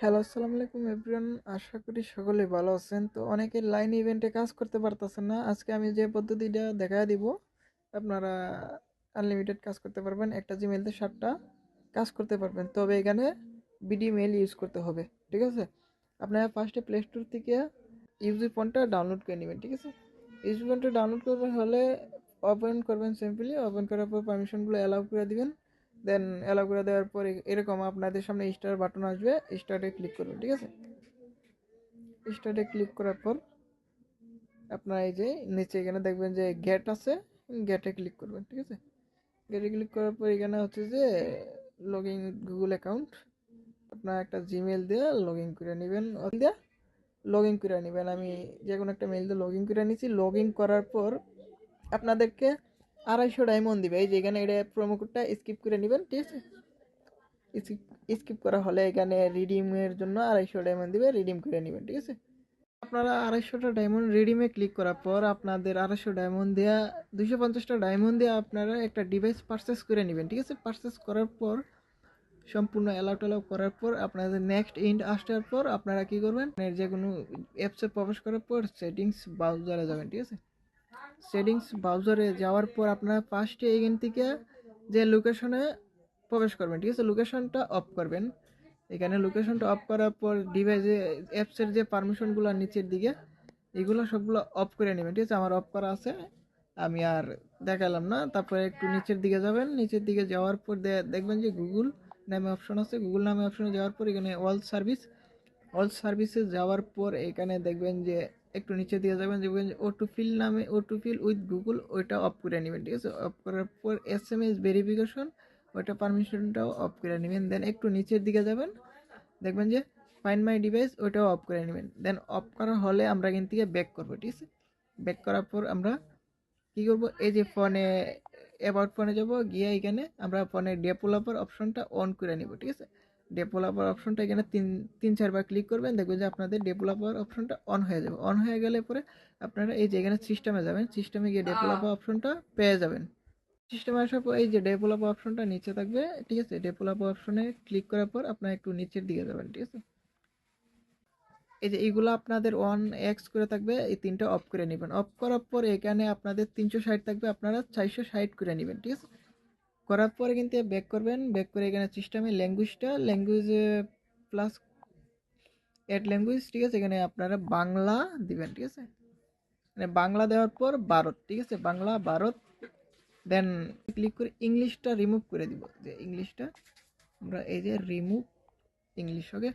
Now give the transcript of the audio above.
Hello, আসসালামু আলাইকুম everyone. আশা করি সকলে ভালো আছেন। তো অনেকে লাইন ইভেন্টে কাজ করতে পারতেছেন না। আজকে আমি যে পদ্ধতিটা দেখায় দিব, আপনারা আনলিমিটেড কাজ করতে পারবেন। একটা জিমেইলতে 7টা কাজ করতে পারবেন। তবে এখানে বিডি মেইল ইউজ করতে হবে, ঠিক আছে? আপনারা ফার্স্টে প্লে স্টোর থেকে ইউজি ফোনটা ডাউনলোড করে নেবেন, ঠিক আছে? ইউজি ফোনটা ডাউনলোড করবেন হলে ওপেন করবেন, সিম্পলি ওপেন করার পর পারমিশনগুলো অ্যালাউ করে দিবেন। দেন অ্যালাউ করে দেওয়ার পর এরকম আপনাদের সামনে স্টার বাটন আসবে, স্টার্টে ক্লিক করবেন, ঠিক আছে? স্টার্টে ক্লিক করার পর আপনার এই যে নিচে এখানে দেখবেন যে গেট আছে, গেটে ক্লিক করবেন, ঠিক আছে? গেটে ক্লিক করার পর এখানে হচ্ছে যে লগ ইন গুগল অ্যাকাউন্ট, আপনার একটা জিমেল দিয়ে লগ ইন করে নেবেন, দিয়ে লগ ইন করে নেবেন। আমি যে কোনো একটা মেল দিয়ে লগ ইন করে নিয়েছি। লগ ইন করার পর আপনাদেরকে 250 ডায়মন্ড দিবে। এই যে এখানে এটা প্রোমো কোডটা স্কিপ করে নেবেন, ঠিক আছে? স্কিপ স্কিপ করা হলে এখানে রিডিমের জন্য 250 ডায়মন্ড দিবে, রিডিম করে নেবেন, ঠিক আছে? আপনারা 250টা ডায়মন্ড রিডিমে ক্লিক করার পর আপনাদের 250 ডায়মন্ড দেওয়া, 250টা ডায়মন্ড দিয়ে আপনারা একটা ডিভাইস পারচেস করে নেবেন, ঠিক আছে? পারচেস করার পর সম্পূর্ণ অ্যালাউ ট্যালাউ করার পর আপনাদের নেক্সট ইন্ড আসার পর আপনারা কি করবেন, যে কোনো অ্যাপসে প্রবেশ করার পর সেটিংস ব্রাউজারে যাবেন, ঠিক আছে? সেটিংস ব্রাউজারে যাওয়ার পর আপনারা ফার্স্টে এখান থেকে যে লোকেশনে প্রবেশ করবেন, ঠিক আছে? লোকেশনটা অফ করবেন। এখানে লোকেশনটা অফ করার পর ডিভাইসে অ্যাপসের যে পারমিশনগুলো নিচের দিকে এগুলো সবগুলো অফ করে নেবেন, ঠিক আছে? আমার অফ করা আছে, আমি আর দেখালাম না। তারপরে একটু নিচের দিকে যাবেন, নিচের দিকে যাওয়ার পর দেখবেন যে গুগল নামে অপশন আছে। গুগল নামে অপশনে যাওয়ার পর এখানে অল সার্ভিসে যাওয়ার পর এখানে দেখবেন যে একটু নিচে দিয়ে যাবেন, দেখবেন যে ও টু ফিল নামে, ও টু ফিল উইথ গুগল, ওইটা অফ করে নেবেন, ঠিক আছে? অফ করার পর SMS ভেরিফিকেশন, ওইটা পারমিশনটাও অফ করে নেবেন। দেন একটু নিচের দিকে যাবেন, দেখবেন যে ফাইন্ড মাই ডিভাইস, ওইটাও অফ করে নেবেন। দেন অফ করা হলে আমরা এখান থেকে ব্যাক করবো, ঠিক আছে? ব্যাক করার পর আমরা কি করব, এই যে ফোনে অ্যাবাউট ফোনে যাব, গিয়ে এখানে আমরা ফোনে ডেভেলপার অপশনটা অন করে নিব, ঠিক আছে? ডেভেলপার অপশনটা এখানে তিন চারবার ক্লিক করবেন, দেখবেন যে আপনাদের ডেভেলপার অপশনটা অন হয়ে যাবে। অন হয়ে গেলে পরে আপনারা এই যে এখানে সিস্টেমে যাবেন, সিস্টেমে গিয়ে ডেভেলপার অপশনটা পেয়ে যাবেন। সিস্টেমে আসার পর এই যে ডেভেলপার অপশনটা নিচে থাকবে, ঠিক আছে? ডেভেলপার অপশনে ক্লিক করার পর আপনারা একটু নিচের দিকে যাবেন, ঠিক আছে? এই যে এইগুলো আপনাদের 1x করে থাকবে, এই তিনটা অফ করে নেবেন। অফ করার পর এখানে আপনাদের 360 থাকবে, আপনারা 460 করে নেবেন, ঠিক আছে? করার পরে কিন্তু ব্যাক করবেন, ব্যাক করে এখানে সিস্টেমে ল্যাঙ্গুয়েজ প্লাস অ্যাড ল্যাঙ্গুয়েজ, ঠিক আছে? এখানে আপনারা বাংলা দিবেন, ঠিক আছে? মানে বাংলা দেওয়ার পর ভারত, ঠিক আছে? বাংলা ভারত। দেন ক্লিক করে ইংলিশটা রিমুভ করে দিব, যে ইংলিশটা আমরা এই যে রিমুভ ইংলিশ, ওকে?